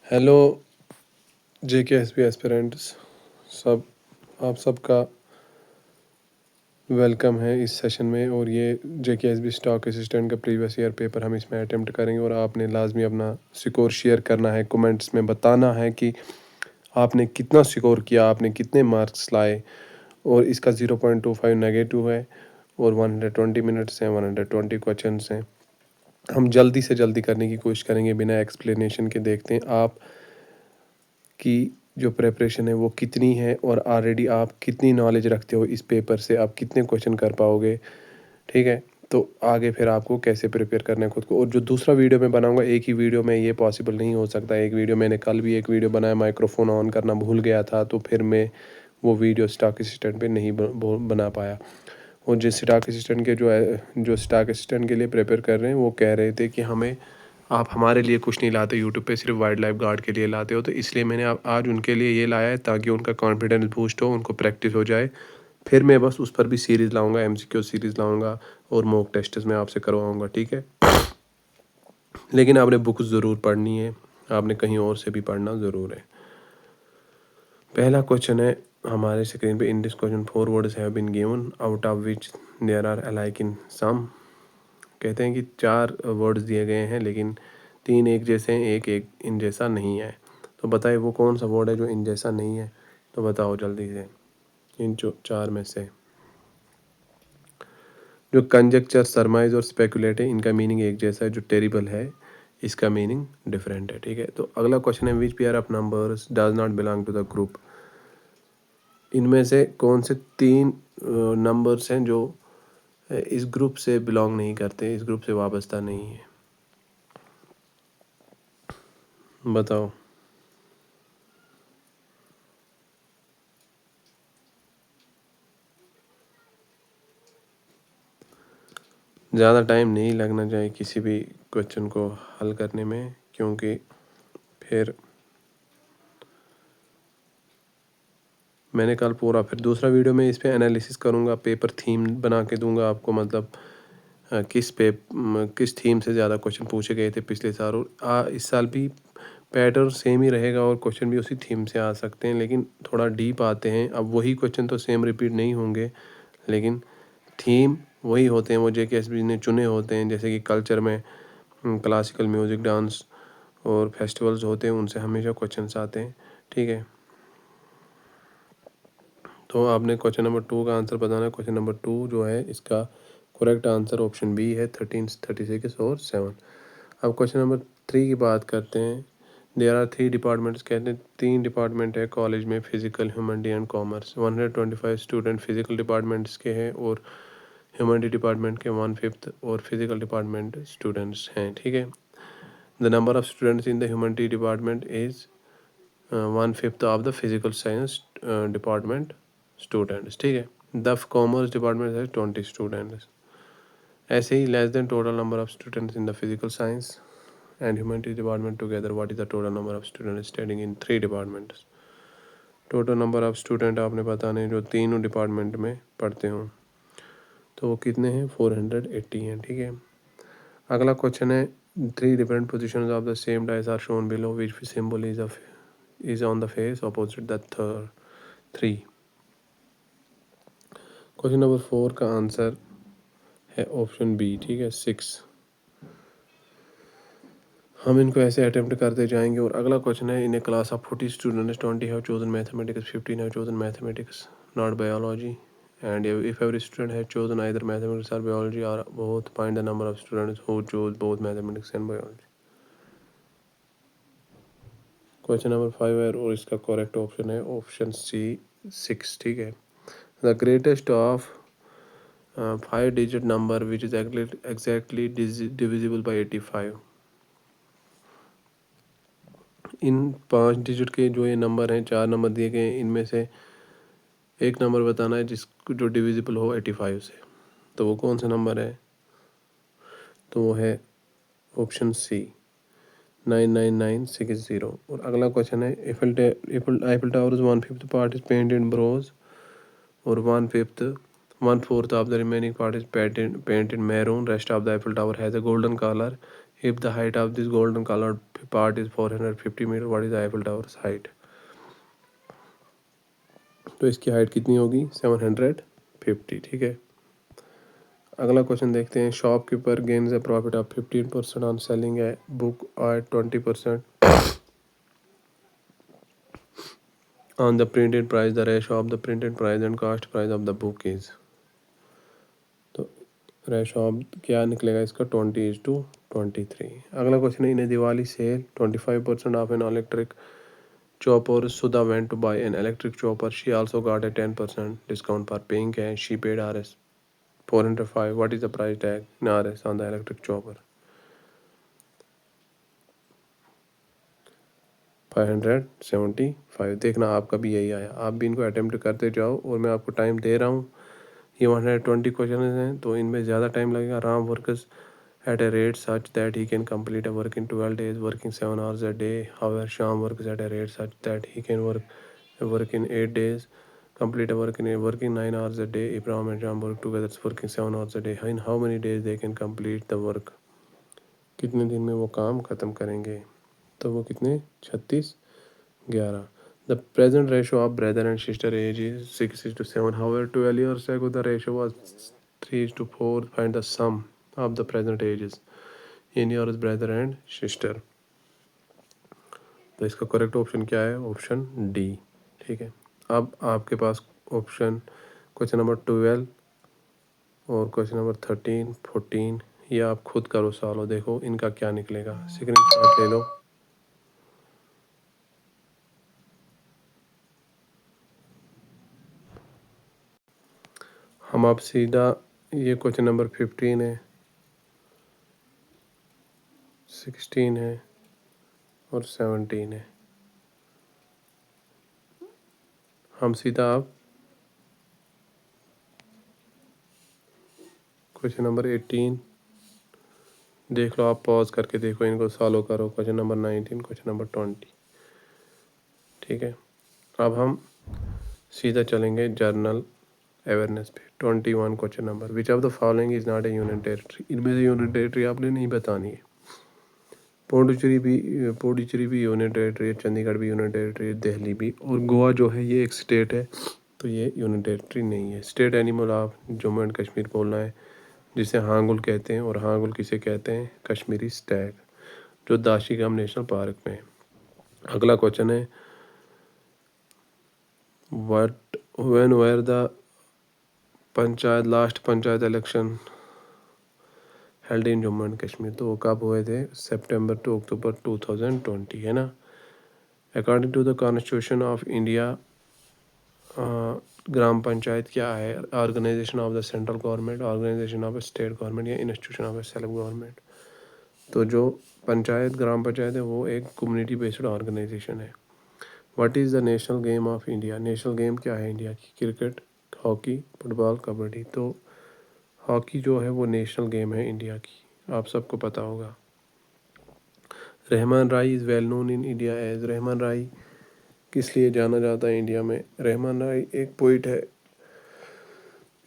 Hello जेके S P aspirants सब आप सबका वेलकम है इस सेशन में। और ये जेके एस बी स्टॉक असिस्टेंट का प्रीवियस ईयर पेपर हम इसमें अटेम्प्ट करेंगे और आपने लाजमी अपना स्कोर शेयर करना है, कमेंट्स में बताना है कि आपने कितना स्कोर किया, आपने कितने मार्क्स लाए। और इसका 0.25 नेगेटिव है और 120 मिनट्स हैं, 120 क्वेश्चन हैं। हम जल्दी से जल्दी करने की कोशिश करेंगे बिना एक्सप्लेनेशन के। देखते हैं आप की जो प्रेपरेशन है वो कितनी है और ऑलरेडी आप कितनी नॉलेज रखते हो इस पेपर से, आप कितने क्वेश्चन कर पाओगे। ठीक है, तो आगे फिर आपको कैसे प्रिपेयर करना है खुद को। और जो दूसरा वीडियो मैं बनाऊंगा, एक ही वीडियो में ये पॉसिबल नहीं हो सकता। एक वीडियो मैंने कल भी एक वीडियो बनाया, माइक्रोफोन ऑन करना भूल गया था, तो फिर मैं वो वीडियो स्टॉक असिस्टेंट पे नहीं बना पाया। और जिस स्टॉक असिस्टेंट के जो स्टॉक असिस्टेंट के लिए प्रिपेयर कर रहे हैं वो कह रहे थे कि हमें आप हमारे लिए कुछ नहीं लाते यूट्यूब पे, सिर्फ वाइल्ड लाइफ गार्ड के लिए लाते हो। तो इसलिए मैंने आज उनके लिए ये लाया है ताकि उनका कॉन्फिडेंस बूस्ट हो, उनको प्रैक्टिस हो जाए। फिर मैं बस उस पर भी सीरीज़ लाऊंगा, एमसीक्यू सीरीज़ लाऊंगा और मॉक टेस्ट में आपसे करवाऊंगा। ठीक है, लेकिन आपने बुक ज़रूर पढ़नी है, आपने कहीं और से भी पढ़ना ज़रूर है। पहला क्वेश्चन है हमारे स्क्रीन पे, in this question 4 words have been given out of which there are alike in some. कहते हैं कि 4 वर्ड्स दिए गए हैं लेकिन 3 एक जैसे हैं, एक इन जैसा नहीं है। तो बताइए वो कौन सा वर्ड है जो इन जैसा नहीं है। तो बताओ जल्दी से इन 4 में से। जो कंजक्चर, सरमाइज और स्पेकुलेट है, इनका मीनिंग एक जैसा है। जो टेरिबल है इसका मीनिंग डिफरेंट है। ठीक है, तो अगला क्वेश्चन है which pair of numbers does not belong to the group. इनमें से कौन से 3 नंबर्स हैं जो इस ग्रुप से बिलोंग नहीं करते, इस ग्रुप से वाबस्ता नहीं है। बताओ। ज़्यादा टाइम नहीं लगना चाहिए किसी भी क्वेश्चन को हल करने में, क्योंकि फिर मैंने कल पूरा फिर दूसरा वीडियो में इस पे एनालिसिस करूँगा, पेपर थीम बना के दूंगा आपको। मतलब किस थीम से ज़्यादा क्वेश्चन पूछे गए थे पिछले साल, और इस साल भी पैटर्न सेम ही रहेगा और क्वेश्चन भी उसी थीम से आ सकते हैं, लेकिन थोड़ा डीप आते हैं। अब वही क्वेश्चन तो सेम रिपीट नहीं होंगे, लेकिन थीम वही होते हैं, वो जेकेएसबी ने चुने होते हैं। जैसे कि कल्चर में क्लासिकल म्यूज़िक, डांस और फेस्टिवल्स होते हैं, उनसे हमेशा क्वेश्चंस आते हैं। ठीक है, तो आपने क्वेश्चन नंबर 2 का आंसर बताना है। क्वेश्चन नंबर 2 जो है इसका करेक्ट आंसर ऑप्शन बी है, 13, 36 और 7। अब क्वेश्चन नंबर 3 की बात करते हैं। देयर आर 3 डिपार्टमेंट्स, कहते हैं 3 डिपार्टमेंट है कॉलेज में, physical, humanity and commerce. 125 student physical departments के हैं और ह्यूमनिटी डिपार्टमेंट के 1/5 और फिजिकल डिपार्टमेंट स्टूडेंट्स हैं। ठीक है, the number of students in the humanity department is 1/5 of the physical science department students. ठीक है, द कॉमर्स डिपार्टमेंट है 20 स्टूडेंट्स। ऐसे ही less than total number of students in the physical science and humanities department together, what is the total number of students studying in 3 departments. Total number of student आपने बताने जो तीनों department में पढ़ते हों, तो वो कितने हैं, 480 हैं। ठीक है, अगला क्वेश्चन है 3 different position of the same dice are shown below, which symbol is on the face opposite the 3। Question number 4 का आंसर है ऑप्शन बी। ठीक है, 6। हम इनको ऐसे अटेम्प्ट करते जाएंगे। और अगला क्वेश्चन है, in a class of 40 students 20 have chosen mathematics, 15 have chosen mathematics not biology, and if every student has chosen either mathematics और बायोलॉजी और both, find the number of students who chose both mathematics and biology. Question number 5 है और इसका correct option है option C, 6। ठीक है, the greatest of 5 digit number which is exactly divisible by 85। In 5 digit के जो ये नंबर हैं, 4 नंबर दिए गए हैं, इनमें से एक नंबर बताना है जिसको जो डिविजिबल हो 85 से। तो वो कौन सा नंबर है, तो वो है ऑप्शन सी, 99960। और अगला क्वेश्चन है, Eiffel Tower 1/5 part is painted in bronze और 1/4 of the remaining part is painted maroon, rest of the Eiffel Tower has a golden colour If the height of this golden colored part is 450 metre, what is the Eiffel Tower's height? तो इसकी height कितनी होगी? 750, ठीक है। अगला question देखते हैं। Shopkeeper gains a profit of 15% on selling a book at 20% on the printed price. The ratio of the printed price and cost price of the book is, तो रेशो ऑफ क्या निकलेगा इसका? 20:23। अगला क्वेश्चन है, in Diwali sale 25% off an electric chopper. Sudha went to buy an electric chopper. She also got a 10% discount for paying cash. She paid Rs 405. What is the price tag in Rs on the electric chopper? 575। देखना आपका भी यही आया, आप भी इनको attempt करते जाओ और मैं आपको टाइम दे रहा हूँ। ये 120 क्वेश्चन हैं तो इनमें ज़्यादा टाइम लगेगा। Ram works at a rate such that he can complete a work in 12 days, working 7 hours a day. However, Sham works at a rate such that he can work in 8 days, complete a working 9 hours a day. Ibrahim and Sham work together, working 7 hours a day. In how many days they can complete the work? कितने दिन में वो काम ख़त्म करेंगे? तो वो कितने? 36, 11। The present ratio of brother and sister age is 6:7. However, 12 years ago the ratio was 3:4. Find the sum of the present ages in your brother and sister. तो इसका करेक्ट ऑप्शन क्या है? ऑप्शन डी, ठीक है। अब आपके पास option question number 12 और question number 13, 14, ये आप खुद करो सॉल्व, देखो इनका क्या निकलेगा। स्क्रीनशॉट ले लो। हम आप सीधा, ये क्वेश्चन नंबर 15 है, 16 है और 17 है। हम सीधा आप क्वेश्चन नंबर 18 देख लो, आप पॉज करके देखो, इनको सॉल्व करो। क्वेश्चन नंबर 19, क्वेश्चन नंबर 20, ठीक है। अब हम सीधा चलेंगे जर्नल अवेयरनेस पे। 21 question number, which of the following is not A union territory? इनमें से यूनियन टेरिटरी आपने नहीं बतानी है। पौंडीचेरी भी यूनियन टेरिटरी है, चंडीगढ़ भी यूनियन टेरिटरी है, दिल्ली भी, और गोवा जो है ये एक स्टेट है, तो ये यूनियन टेरिटरी नहीं है। State animal of Jammu and Kashmir बोलना है, जिसे हांगुल कहते हैं, और हांगुल किसे कहते हैं? कश्मीरी स्टैग, जो दाशिगाम नेशनल पार्क में है। अगला क्वेश्चन है, when were the last panchayat election held in Jammu and Kashmir? तो वो कब हुए थे? सितंबर टू अक्टूबर 2020, है ना। According to the constitution of India, ग्राम पंचायत क्या है? Organisation of the central government, organisation of state government, या इंस्टीट्यूशन ऑफ सेल्फ गवर्नमेंट? तो जो पंचायत, ग्राम पंचायत है, वो एक कम्युनिटी बेस्ड ऑर्गेनाइजेशन है। What is the national game of India? National game क्या है इंडिया की? Cricket, hockey, football, kabaddi. तो हॉकी जो है वो नेशनल गेम है इंडिया की, आप सबको पता होगा। Rahman Rai is well known in India as, Rahman Rai किस लिए जाना जाता है इंडिया में? रहमान राय एक पोइट है।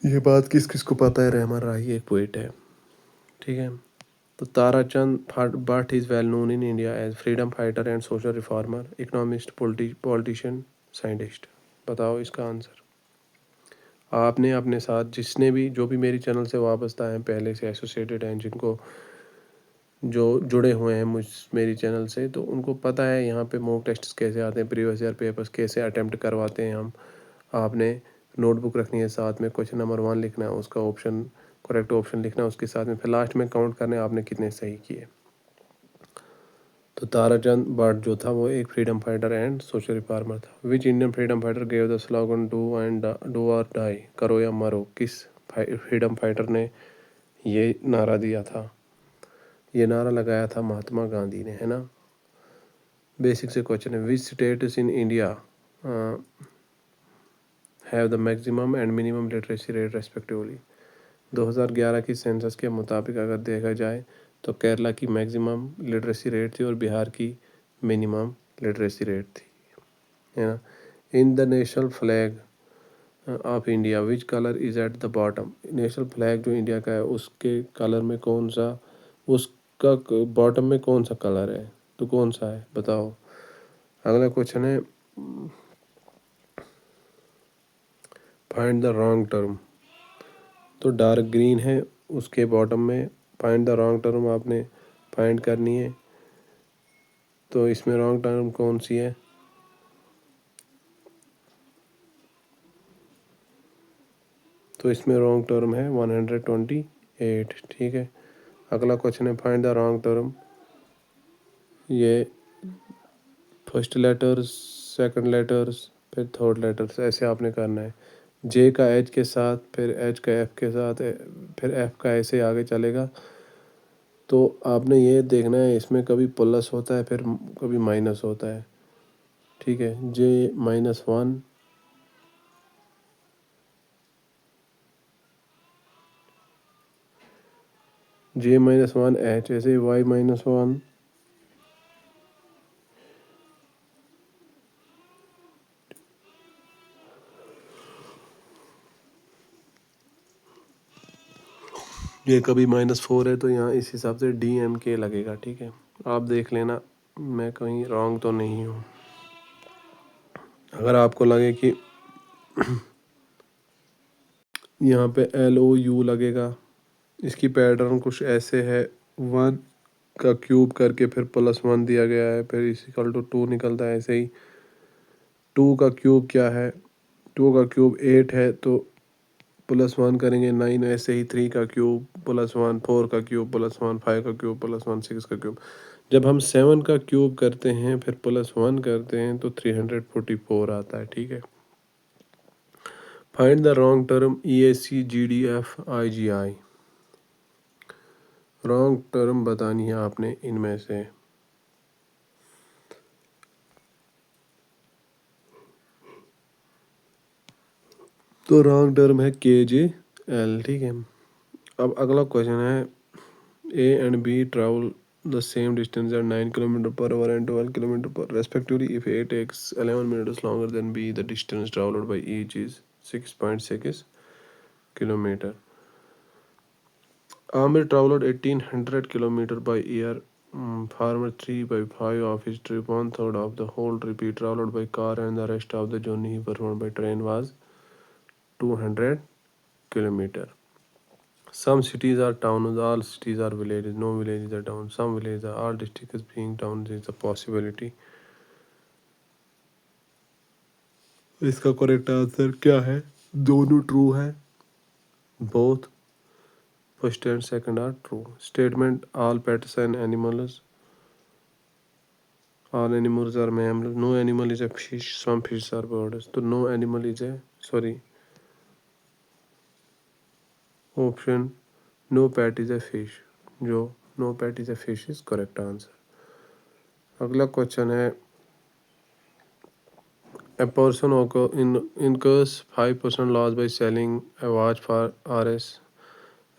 ये बात किस किस को पता है? रहमान राय एक पोइट है, ठीक है। तो Tarachand Bhatt is well known in India as freedom fighter and social reformer, economist, politician, scientist. बताओ इसका आंसर। आपने अपने साथ जिसने भी, जो भी मेरी चैनल से वाबस्ता हैं, पहले से एसोसिएटेड हैं, जिनको जो जुड़े हुए हैं मेरी चैनल से, तो उनको पता है यहाँ पे मॉक टेस्ट कैसे आते हैं, प्रीवियस ईयर पेपर्स कैसे अटेम्प्ट करवाते हैं हम। आपने नोटबुक रखनी है साथ में, क्वेश्चन नंबर 1 लिखना है, उसका ऑप्शन, करेक्ट ऑप्शन लिखना है उसके साथ में, फिर लास्ट में काउंट करने आपने कितने सही किए। तो ताराचंद भट्ट जो था वो एक freedom fighter and social reformer था। Which Indian freedom fighter gave the slogan do or die, करो या मरो? किस फ्रीडम फाइटर ने ये नारा दिया था? ये नारा लगाया था महात्मा गांधी ने, है ना। बेसिक से क्वेश्चन है, which states in India have the maximum and minimum literacy rate respectively? 2011 की सेंसस के मुताबिक अगर देखा जाए तो केरला की मैक्सिमम लिटरेसी रेट थी और बिहार की मिनिमम लिटरेसी रेट थी, है ना। In the national flag of India which colour is at the bottom? National flag जो इंडिया का है उसके कलर में कौन सा, उस का बॉटम में कौन सा कलर है, तो कौन सा है बताओ। अगला क्वेश्चन है फाइंड द रॉन्ग टर्म। तो डार्क ग्रीन है, उसके बॉटम में फाइंड द रॉन्ग टर्म आपने फाइंड करनी है। तो इसमें रॉन्ग टर्म कौन सी है, तो इसमें रॉन्ग टर्म है 128। ठीक है। अगला क्वेश्चन है फाइंड द रॉन्ग टर्म। ये फर्स्ट लेटर्स, सेकंड लेटर्स, फिर थर्ड लेटर्स, ऐसे आपने करना है। जे का एच के साथ, फिर एच का एफ के साथ, फिर एफ का ऐसे आगे चलेगा। तो आपने ये देखना है इसमें कभी प्लस होता है फिर कभी माइनस होता है। ठीक है। J-1, J-1H, ऐसे Y-1। ये कभी -4 है तो यहाँ इस हिसाब से DMK लगेगा। ठीक है, आप देख लेना मैं कहीं रॉन्ग तो नहीं हूँ। अगर आपको लगे कि यहाँ पे LOU लगेगा, इसकी पैटर्न कुछ ऐसे है, 1 का क्यूब करके फिर +1 दिया गया है, फिर इक्वल टू 2 निकलता है। ऐसे ही 2 का क्यूब क्या है, 2 का क्यूब 8 है तो +1 करेंगे 9। ऐसे ही 3 का क्यूब +1, 4 का क्यूब +1, 5 का क्यूब +1, 6 का क्यूब। जब हम 7 का क्यूब करते हैं फिर +1 करते हैं तो 344 आता है। ठीक है। Find the wrong term EACGDFIGI। Wrong term बतानी है आपने इनमें से। तो रॉन्ग टर्म है KJL। ठीक है। अब अगला क्वेश्चन है A and B travel the same distance at 9 km/h and 12 km/h respectively. If A takes 11 minutes longer than B, the distance traveled by each is 6.6 km. Amir traveled 1800 km by air. Farmer 3 by 5 of his trip, 1/3 of the whole trip he traveled by car, and the rest of the journey he performed by train was 200 km. Some cities are towns, all cities are villages, no villages are towns. Some villages are all districts being towns is a possibility. इसका correct answer क्या है, दोनों true है, both first and second are true. Statement all pets and animals, all animals are mammals, no animal is a fish, some fish are birds, तो no animal is a sorry option no pet is a fish, जो no pet is a fish इज correct answer. अगला question है a person incurs 5% loss by selling a watch for Rs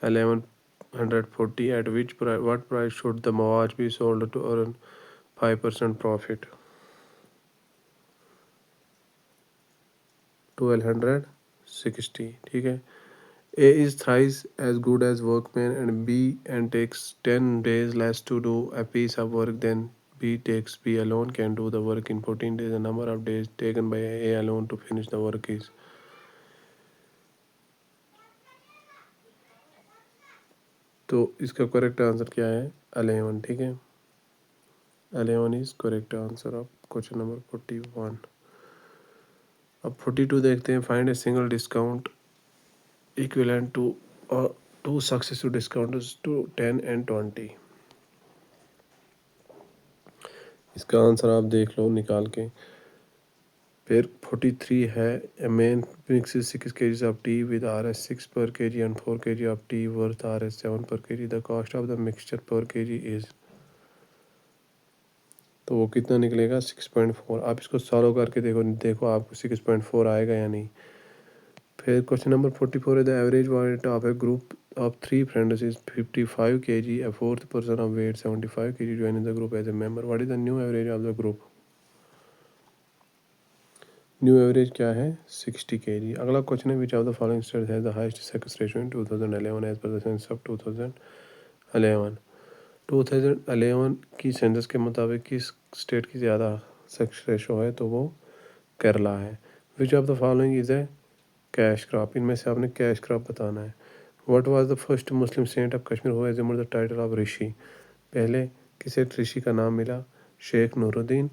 1140, at what price should the watch be sold to earn 5% profit? 1260। ठीक है। A is thrice as good as workman and B and takes 10 days less to do a piece of work than B takes. B alone can do the work in 14 days. The number of days taken by A alone to finish the work is, तो इसका correct answer क्या है 11। ठीक है, 11 is correct answer of question number 41। अब 42 देखते हैं। Find a single discount equivalent to two successive discounts to 10 and 20। इसका आंसर आप देख लो निकाल के। फिर 43 है a man mixes 6 kg of tea with Rs 6 per kg and 4 kg of tea worth Rs 7 per kg. The cost of the mixture per kg is, तो वो कितना निकलेगा 6.4। आप इसको सॉल्व करके देखो आपको 6.4 आएगा या नहीं। फिर क्वेश्चन नंबर 44 है the average weight of A group of 3 friends is 55 kg. A fourth person of weight 75 kg joining the group as a member. What is the new average of the group? New average क्या है 60 kg। अगला question है which of the following states has the highest sex ratio in 2011 as per the census of 2011। 2011 की census के मुताबिक किस state की ज़्यादा सेक्स रेशो है, तो वो केरला है। Which of the following is a cash crop, इनमें से आपने कैश क्रॉप बताना है। What was the first Muslim saint of Kashmir who assumed the title of rishi, पहले किसे ऋषि का नाम मिला? शेख नूरुद्दीन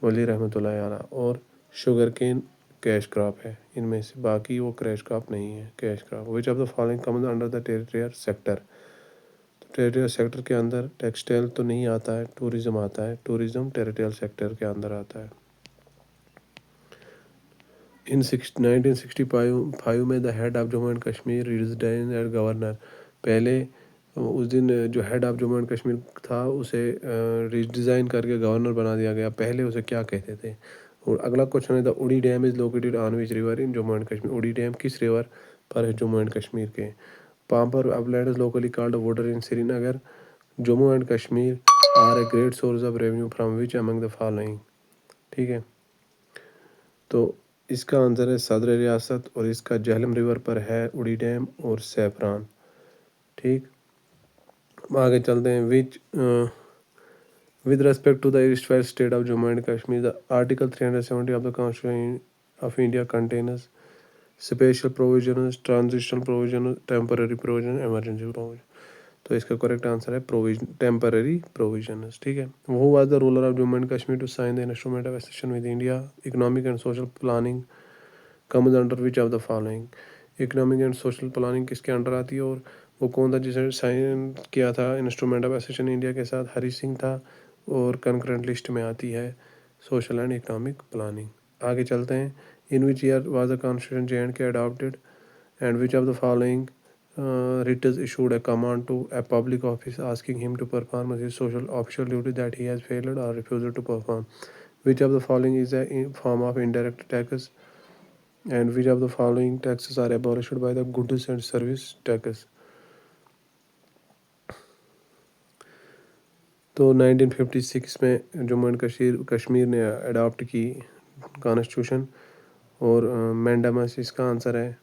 वली रहमतुल्लाह अलैह। और शुगर केन कैश क्रॉप है इनमें से, बाकी वो कैश क्रॉप नहीं है। Cash crop. Which of the following comes under the territorial sector, तो टेरिटोरियल सेक्टर के अंदर टेक्सटाइल तो नहीं आता है, टूरिज्म आता है। टूरिज्म टेरिटोरियल सेक्टर के अंदर आता है। इन 1965 में the head of Jammu and Kashmir resigned as governor, पहले उस दिन जो head of Jammu and Kashmir था उसे रिडिज़ाइन करके गवर्नर बना दिया गया, पहले उसे क्या कहते थे? और अगला क्वेश्चन है द उड़ी dam is located on which river in Jammu and Kashmir, उड़ी डैम किस रिवर पर है जम्मू एंड कश्मीर के? Pampore upland is locally called wudar in Srinagar, Jammu and Kashmir are a great source of revenue from which among the following, ठीक है। तो इसका आंसर है सदर रियासत, और इसका झेलम रिवर पर है उड़ी डैम और सैफरान, ठीक। आगे चलते हैं। विच with respect to the erstwhile state of Jammu and Kashmir, the Article 370 of the Constitution of India contains special provisions, transitional provisions, temporary provision, emergency provision। तो इसका करेक्ट आंसर है प्रोविजन, टेम्पररी प्रोविजंस, ठीक है। Who was the ruler of Jammu and Kashmir to sign the instrument of accession with India, economic and social planning comes under which of the following, economic and social planning किसके under आती है, और वो कौन था जिसने साइन किया था इंस्ट्रूमेंट ऑफ एसेशन इंडिया के साथ? हरी सिंह था, और कंकरेंट लिस्ट में आती है सोशल एंड इकोनॉमिक प्लानिंग। आगे चलते हैं। In which year was the constitution J&K adopted, and which of the following writers issued a command to a public office asking him to perform his social official duty that he has failed or refused to perform? Which of the following is a form of indirect tax, and which of the following taxes are abolished by the goods and service tax? तो 1956 में Jammu and Kashmir ने adopt की constitution, और mandamus इसका answer है,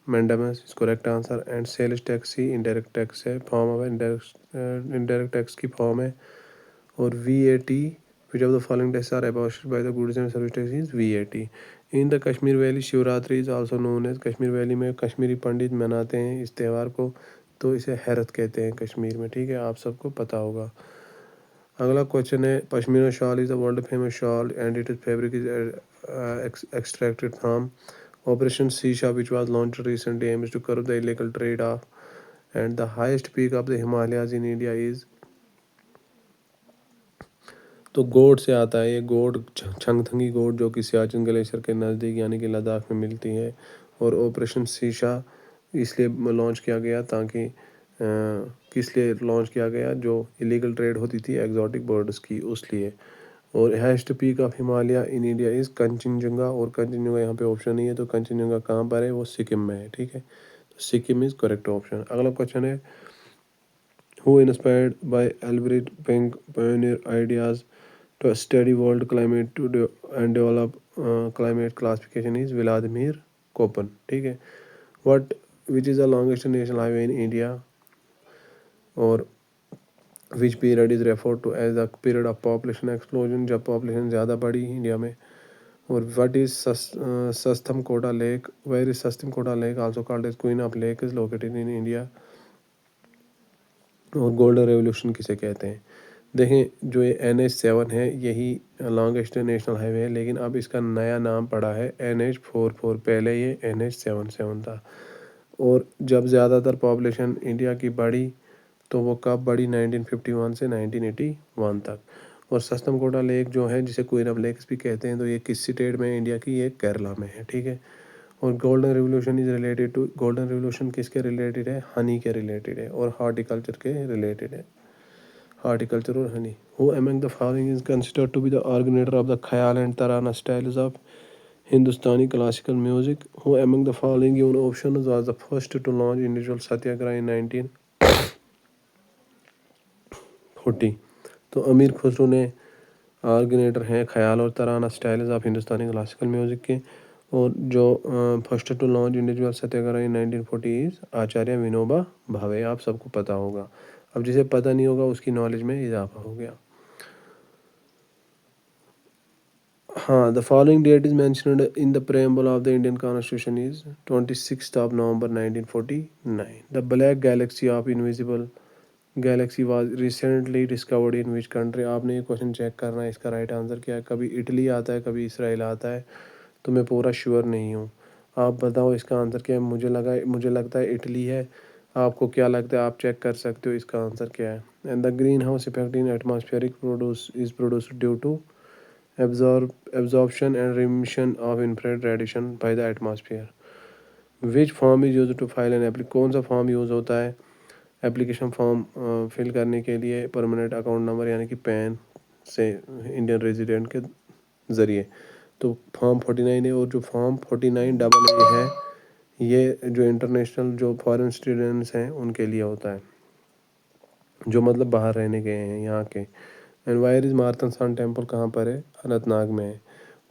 mandamus is correct answer. And sales tax ही indirect tax है, form of indirect tax की फॉर्म है। और VAT, which of the following tax are abolished by the goods and service tax is VAT। In the Kashmir valley Shivratri is also known as, Kashmir valley में कश्मीरी पंडित मनाते हैं इस त्यौहार को, तो इसे हैरत कहते हैं कश्मीर में, ठीक है, आप सबको पता होगा। अगला क्वेश्चन है pashmina shawl is the world famous shawl and it is fabric is extracted from Operation Sisha, which was launched recently, aims to curb the illegal trade of, and the highest peak of the Himalayas in India is, तो गोड से आता है ये, गोड छंगथंगी गोड, जो कि सियाचिन ग्लेशियर के नज़दीक यानी कि लद्दाख में मिलती है। और ऑपरेशन शीशा इसलिए लॉन्च किया गया ताकि किस लिए लॉन्च किया गया, जो इलीगल ट्रेड होती थी एग्जॉटिक बर्ड्स की, उस लिए। और highest peak of Himalaya in India is Kanchenjunga, और कंचनजंगा यहाँ पे ऑप्शन नहीं है, तो कंचनजंगा कहाँ पर है? वो सिक्किम में है, ठीक है, तो सिक्किम इज़ करेक्ट ऑप्शन। अगला क्वेश्चन है who inspired by Albrecht Penck pioneer ideas to study world climate and develop climate classification is Vladimir Koppen, ठीक है। What which is the longest national highway in India, और which period is referred to as the period of population explosion, जब population ज़्यादा बढ़ी India में। और what is Sasthamkota Lake, where is Sasthamkota Lake also called as Queen of Lake is located in India। और golden revolution किसे कहते हैं? देखें, जो ये NH7 है यही लॉन्गेस्ट नेशनल हाईवे है, लेकिन अब इसका नया नाम पड़ा है NH44, पहले ये NH77 था। और जब ज़्यादातर पॉपुलेशन इंडिया की बढ़ी, तो वो कब बढ़ी? 1951 से 1981 तक। और सस्तमकोटा लेक जो है, जिसे क्वीन ऑफ लेक्स भी कहते हैं, तो ये किस स्टेट में है इंडिया की? ये केरला में है, ठीक है। और golden revolution is related to, golden revolution किसके रिलेटेड है? हनी के रिलेटेड है, और हॉर्टिकल्चर के रिलेटेड है, हॉर्टिकल्चर और honey. Who among the following is considered to be the originator of the khayal and tarana styles of Hindustani classical music? Who among the following given option was the first to launch individual satyagraha in 1940? तो अमीर खुसरो ने originator हैं ख्याल और tarana styles of Hindustani classical music के। और जो first to launch individual satyagraha in 1940 is Acharya Vinoba Bhave, आप सबको पता होगा। अब जिसे पता नहीं होगा उसकी नॉलेज में इजाफा हो गया। हाँ, the following date is mentioned in the preamble of the Indian constitution is 26 November 1949। The black galaxy of invisible galaxy was recently discovered in which country. आपने ये क्वेश्चन चेक करना है, इसका राइट आंसर क्या है। कभी इटली आता है, कभी इसराइल आता है, तो मैं पूरा श्योर नहीं हूँ। आप बताओ इसका आंसर क्या है। मुझे लगता है इटली है। आपको क्या लगता है, आप चेक कर सकते हो इसका आंसर क्या है। And the green house effect in atmospheric produced due to absorption and remission of infrared radiation by the atmosphere। Which form is use to file an apply कौन सा फॉर्म यूज़ होता है एप्लीकेशन फॉर्म फिल करने के लिए permanent account number यानी कि pan से इंडियन रेजिडेंट के ज़रिए। तो फॉर्म 49 है, और जो फॉर्म 49AA है ये जो इंटरनेशनल जो फॉरेन स्टूडेंट्स हैं उनके लिए होता है, जो मतलब बाहर रहने गए हैं यहाँ के। And where is Martand sun temple कहाँ पर है, अनंतनाग में है।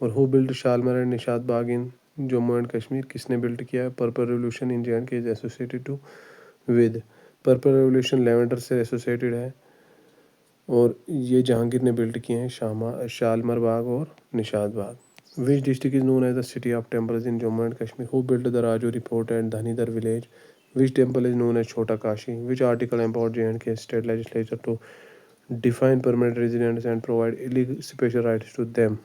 और who build Shalimar and Nishat Bagh in Jammu and Kashmir, किसने बिल्ड किया है। Purple revolution in J is associated to with purple revolution lavender से एसोसिएटेड है, और ये जहांगीर ने बिल्ड किए हैं शालमर बाग और Nishat Bagh. Which district is known as the city of temples in Jammu and Kashmir. Who build the Rajouri fort and Dhanidhar village. Which temple is known as Chhota Kashi. Which article empowered J state legislature to define permanent residents and provide illegal special rights to them.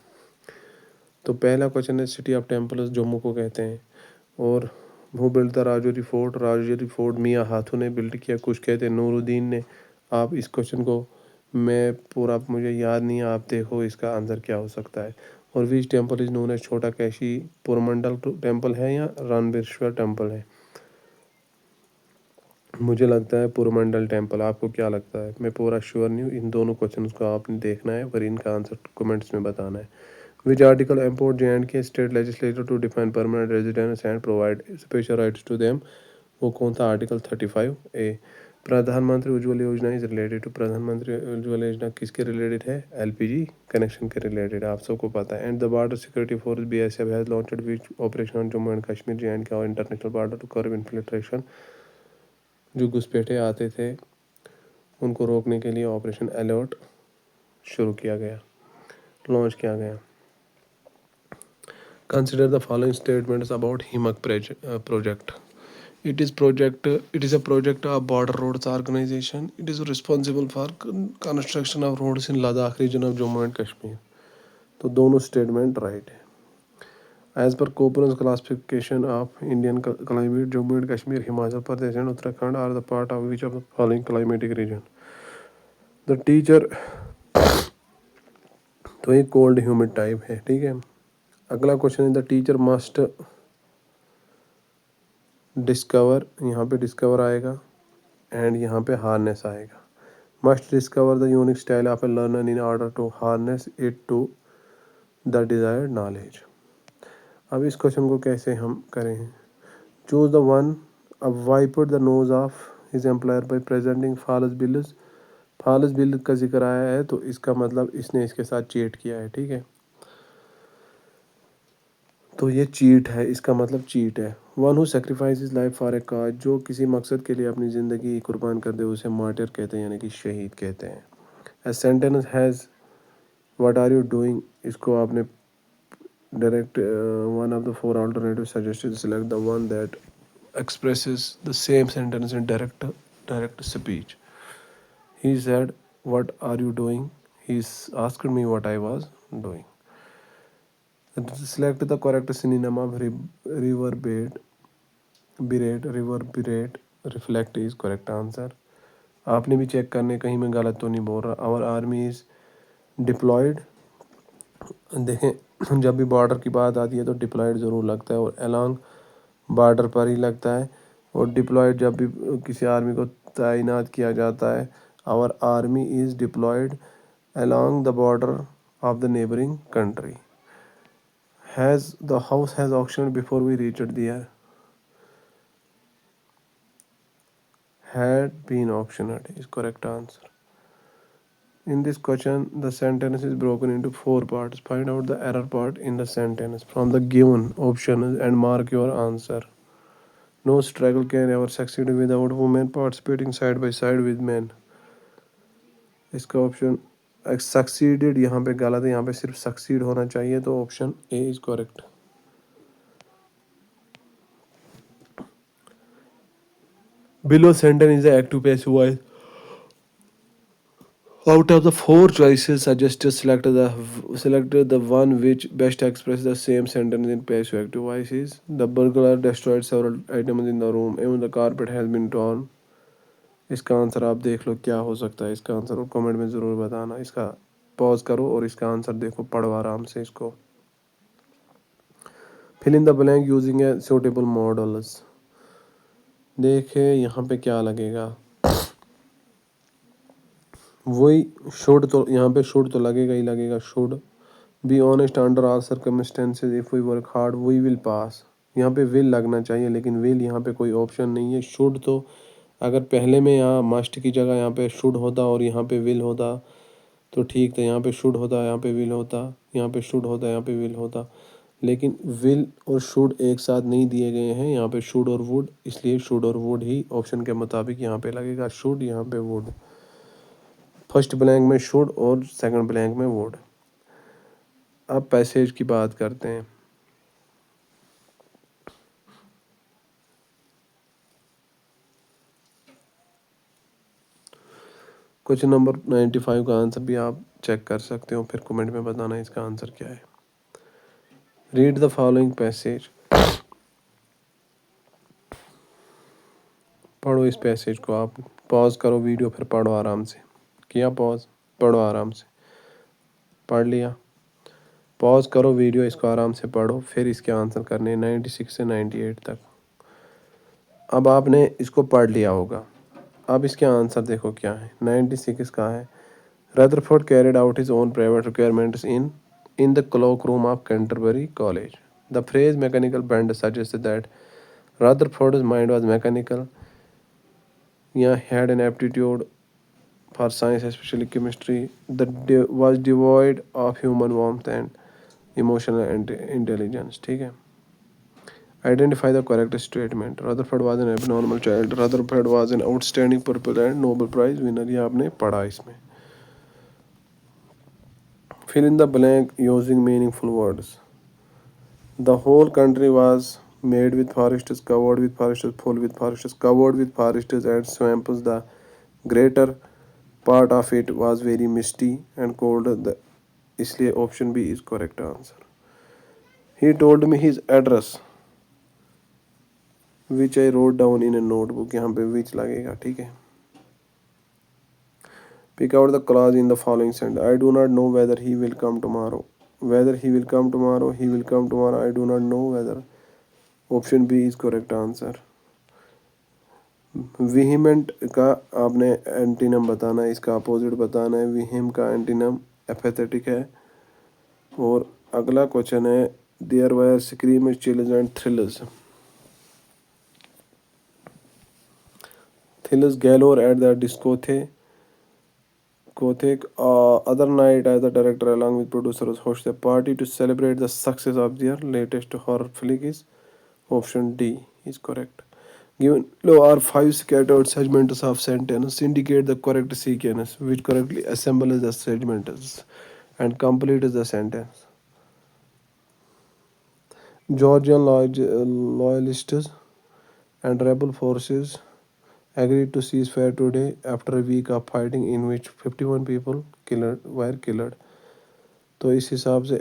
तो पहला question है city of temples Jammu को कहते हैं, और वो build the Rajouri fort मियाँ हाथू ने बिल्ड किया, कुछ कहते हैं नूरुद्दीन ने। आप इस क्वेश्चन को मैं पूरा मुझे याद नहीं है, आप देखो इसका आंसर क्या हो सकता है। और which temple is known as छोटा कैशी, पुरमंडल टेम्पल है या रणबीरेश्वर टेम्पल है। मुझे लगता है पुरमंडल टेम्पल। आपको क्या लगता है, मैं पूरा श्योर नहीं हूँ। इन दोनों क्वेश्चन को आपने देखना है, पर इनका आंसर कमेंट्स में बताना है। Which article empowered J&K state legislature to define permanent residents and provide special rights to them। वो कौन था, आर्टिकल 35A। प्रधानमंत्री उज्ज्वल योजना इज रिलेटेड टू, प्रधानमंत्री उज्ज्वल योजना किसके रिलेटेड है, एलपीजी कनेक्शन के रिलेटेड, आप सबको पता है। And the border security force BSF has launched which operation on Jammu and Kashmir J and K और international border to curb infiltration. जो घुसपैठे आते थे उनको रोकने के लिए ऑपरेशन अलर्ट शुरू किया गया, लॉन्च किया गया। Consider the following statements about HIMARC project. It is a project of Border Roads Organization. It is responsible for construction of roads in Ladakh region of Jammu and Kashmir। तो दोनों statement right है। As per Koppen's classification of Indian climate, Jammu and Kashmir, Himachal Pradesh and Uttarakhand are the part of which of the following climatic region. The teacher, तो ये cold humid type है, ठीक है। अगला question है द टीचर मस्ट डिस्कवर, यहाँ पे डिस्कवर आएगा एंड यहाँ पे हार्नेस आएगा। Must discover the unique style of a learner in order to harness it to the desired knowledge. अब इस क्वेश्चन को कैसे हम करें। चूज द वन, अब wiped the nose of his employer by presenting false bills. False bill का जिक्र आया है तो इसका मतलब इसने इसके साथ चीट किया है, ठीक है। तो ये चीट है, इसका मतलब चीट है। One who sacrifice is life for a cause, जो किसी मकसद के लिए अपनी ज़िंदगी कुर्बान कर दे उसे मार्टिर कहते हैं, यानी कि शहीद कहते हैं। A sentence has what are you doing, इसको आपने direct one of the four alternative suggested, select the one that expresses the same sentence in direct speech। He said, "What are you doing?" He asked me what I was doing। Select the correct synonym of reverberate, reflect is correct answer। आपने भी check करने, कहीं मैं गलत तो नहीं बोल रहा। आवर आर्मी इज डिप्लॉयड, देखें जब भी बॉर्डर की बात आती है तो डिप्लॉयड ज़रूर लगता है, और अलॉन्ग बॉर्डर पर ही लगता है। और डिप्लॉयड जब भी किसी आर्मी को तैनात किया जाता है, our army is deployed along the border of the neighbouring country. Has the house has auction before we reached there, had been auctioned is correct answer। In this question, the sentence is broken into four parts. Find out the error part in the sentence from the given options and mark your answer। No struggle can ever succeed without women participating side by side with men। इसका option succeeded यहाँ पे गलत है, यहाँ पे सिर्फ succeed होना चाहिए, तो option A is correct. Below sentence is the active passive voice. Out of the four choices suggested, select the one which best expresses the same sentence in passive active voices. The burglar destroyed several items in the room. Even the carpet has been torn. इसका answer आप देख लो क्या हो सकता है। इसका answer और comment में ज़रूर बताना। इसका पॉज करो और इसका आंसर देखो, पढ़ो आराम से इसको। Fill in the blank using a suitable modals. देखे यहाँ पे क्या लगेगा, वही शुड, तो यहाँ पे शुड तो लगेगा ही लगेगा। Should be honest under all circumstances, if we work hard we will pass. यहाँ पे विल लगना चाहिए, लेकिन विल यहाँ पे कोई ऑप्शन नहीं है। शुड तो अगर पहले में यहाँ मस्ट की जगह यहाँ पे शुड होता और यहाँ पे विल होता तो ठीक था। यहाँ पे शुड होता, यहाँ पे विल होता, यहाँ पे शुड होता, यहाँ पे विल होता, लेकिन विल और शुड एक साथ नहीं दिए गए हैं। यहाँ पे शुड और वुड, इसलिए शुड और वुड ही ऑप्शन के मुताबिक यहाँ पे लगेगा। शुड, यहाँ पे वुड। फर्स्ट ब्लैंक में शुड और सेकंड ब्लैंक में वुड। अब पैसेज की बात करते हैं। क्वेश्चन नंबर 95 का आंसर भी आप चेक कर सकते हो, फिर कमेंट में बताना इसका आंसर क्या है। Read the following passage. पढ़ो इस पैसेज को। आप पॉज करो वीडियो, फिर पढ़ो आराम से। किया पॉज? पढ़ो आराम से। पढ़ लिया? पॉज करो वीडियो, इसको आराम से पढ़ो, फिर इसके आंसर करने 96 से 98 तक। अब आपने इसको पढ़ लिया होगा, अब इसके आंसर देखो क्या है। 96 का है, Rutherford carried out his own private requirements in the cloakroom of Canterbury College. The phrase mechanical bend suggests that Rutherford's mind was mechanical. He had an aptitude for science, especially chemistry, that was devoid of human warmth and emotional intelligence. ठीक है। Identify the correct statement. Rutherford was an abnormal child. Rutherford was an outstanding pupil and Nobel Prize winner. ये आपने पढ़ा इसमें। Fill in the blank using meaningful words. The whole country was made with forests, covered with forests, full with forests, covered with forests and swamps. The greater part of it was very misty and cold. इसलिए option B is correct answer. He told me his address, which I wrote down in a notebook. यहाँ पे which लगेगा, ठीक है। Pick out the clause in the following sentence. I do not know whether he will come tomorrow. Whether he will come tomorrow, he will come tomorrow. I do not know whether. Option B is correct answer. Vehement का आपने antonym बताना है, इसका opposite बताना है। विहिम का antonym apathetic है। और अगला क्वेश्चन है, there were screams, chills and thrills. Thrills galore at the discotheque Kothek. Other night, as the director along with producers host a party to celebrate the success of their latest horror flick. Is option D is correct. Given below are five scattered segments of sentence. Indicate the correct sequence which correctly assembles the segments and completes the sentence. Georgian loyalists and rebel forces agreed to cease fire today after a week of fighting in which 51 people were killed. तो इस हिसाब से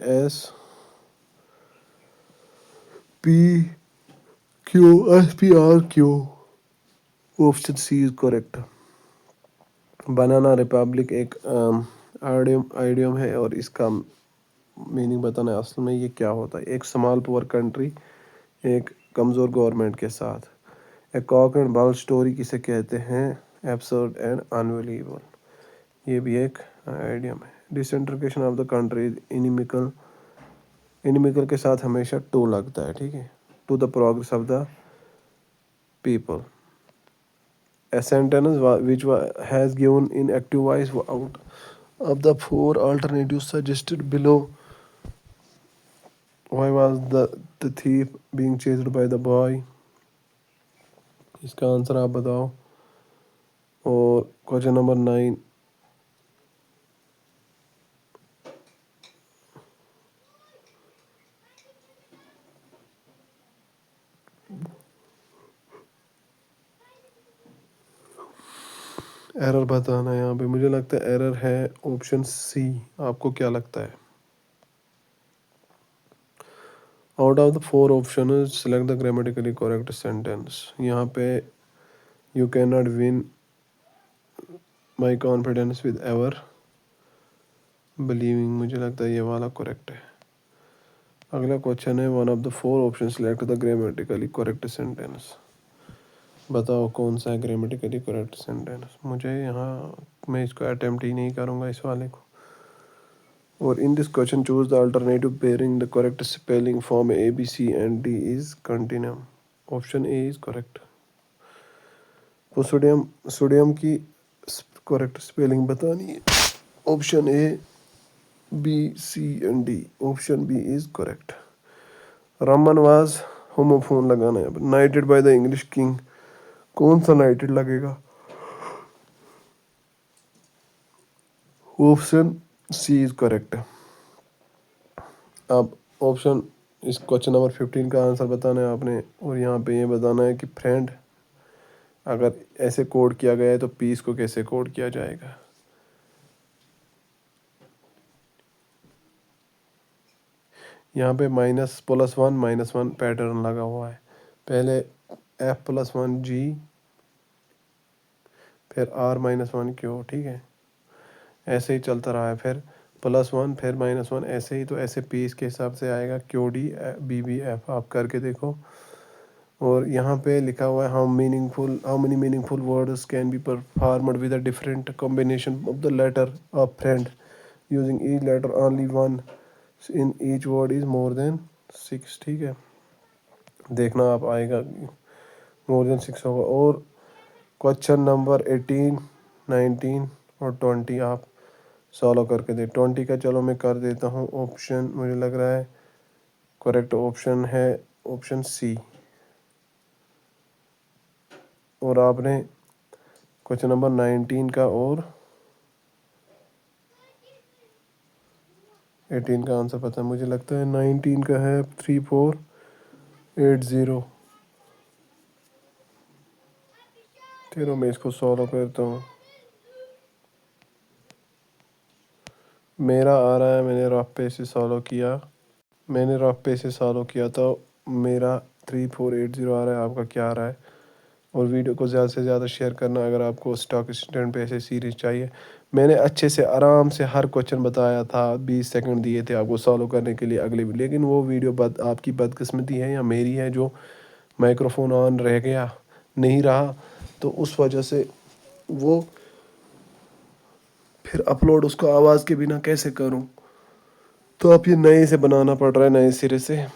SPRQ option C is correct. Banana republic एक idiom है और इसका meaning बताना है असल में ये क्या होता है। एक स्मॉल पुअर कंट्री एक कमज़ोर गवर्नमेंट के साथ। ए कॉक एंड बॉल स्टोरी किसे कहते हैं? एब्सर्ड एंड अनबिलीवेबल, ये भी एक आइडियम है। Disintegration of the country inimical, inimical के साथ हमेशा टू लगता है, ठीक है। To the progress of the people. A sentence which has given in active voice out of the four alternatives suggested below. Why was the thief being chased by the boy? इसका answer आप बताओ। और question number 9, error बताना है यहाँ पे। मुझे लगता है एरर है ऑप्शन सी। आपको क्या लगता है? Out of the 4 option select the grammatically correct sentence. यहाँ पे you can not win my confidence with ever believing, मुझे लगता है ये वाला करेक्ट है। अगला क्वेश्चन है one of the 4 option select the grammatically correct sentence. बताओ कौन सा है ग्रामेटिकली करेक्ट सेंटेंस। मुझे यहाँ, मैं इसको अटेम्प्ट ही नहीं करूँगा इस वाले को। और in this question choose the alternative pairing the correct spelling form A B C and D is continuum. Option A is correct. तो सोडियम की करेक्ट स्पेलिंग बतानी है। Option A B C and D. Option B is correct. Raman was homophone लगाना है। Knighted by the English king, कौन सा knighted लगेगा? Option C is correct. अब ऑप्शन, इस क्वेश्चन नंबर 15 का आंसर बताना है आपने। और यहाँ पे ये बताना है कि फ्रेंड अगर ऐसे कोड किया गया है तो पीस को कैसे कोड किया जाएगा। यहाँ पे -+1 पैटर्न लगा हुआ है। पहले F+1G, फिर R-1Q, ठीक है। ऐसे ही चलता रहा है, फिर +1 फिर -1, ऐसे ही। तो ऐसे पीस के हिसाब से आएगा QD BBF। आप करके देखो। और यहाँ पे लिखा हुआ है how many meaningful words can be performed with a different combination of the letter of friend using each letter only one in each word is more than 6, ठीक है। देखना आप, आएगा मोर देन 6 होगा। और क्वेश्चन नंबर 18, 19 और 20 आप सॉल्व करके दे। 20 का चलो मैं कर देता हूँ। ऑप्शन मुझे लग रहा है करेक्ट ऑप्शन है ऑप्शन सी। और आपने क्वेश्चन नंबर 19 का और 18 का आंसर पता है। मुझे लगता है 19 का है 3480। चलो मैं इसको सॉल्व करता हूँ। मेरा आ रहा है, मैंने रफ पे से सॉल्व किया। तो मेरा 3480 आ रहा है। आपका क्या आ रहा है? और वीडियो को ज़्यादा से ज़्यादा शेयर करना अगर आपको स्टॉक एक्सटेंड पे ऐसे सीरीज चाहिए। मैंने अच्छे से आराम से हर क्वेश्चन बताया था, 20 सेकंड दिए थे आपको सॉल्व करने के लिए अगले। लेकिन वो वीडियो आपकी बदकिस्मती है या मेरी है, जो माइक्रोफोन ऑन रह गया, नहीं रहा, तो उस वजह से वो फिर अपलोड उसको आवाज़ के बिना कैसे करूँ। तो अब ये नए से बनाना पड़ रहा है, नए सिरे से।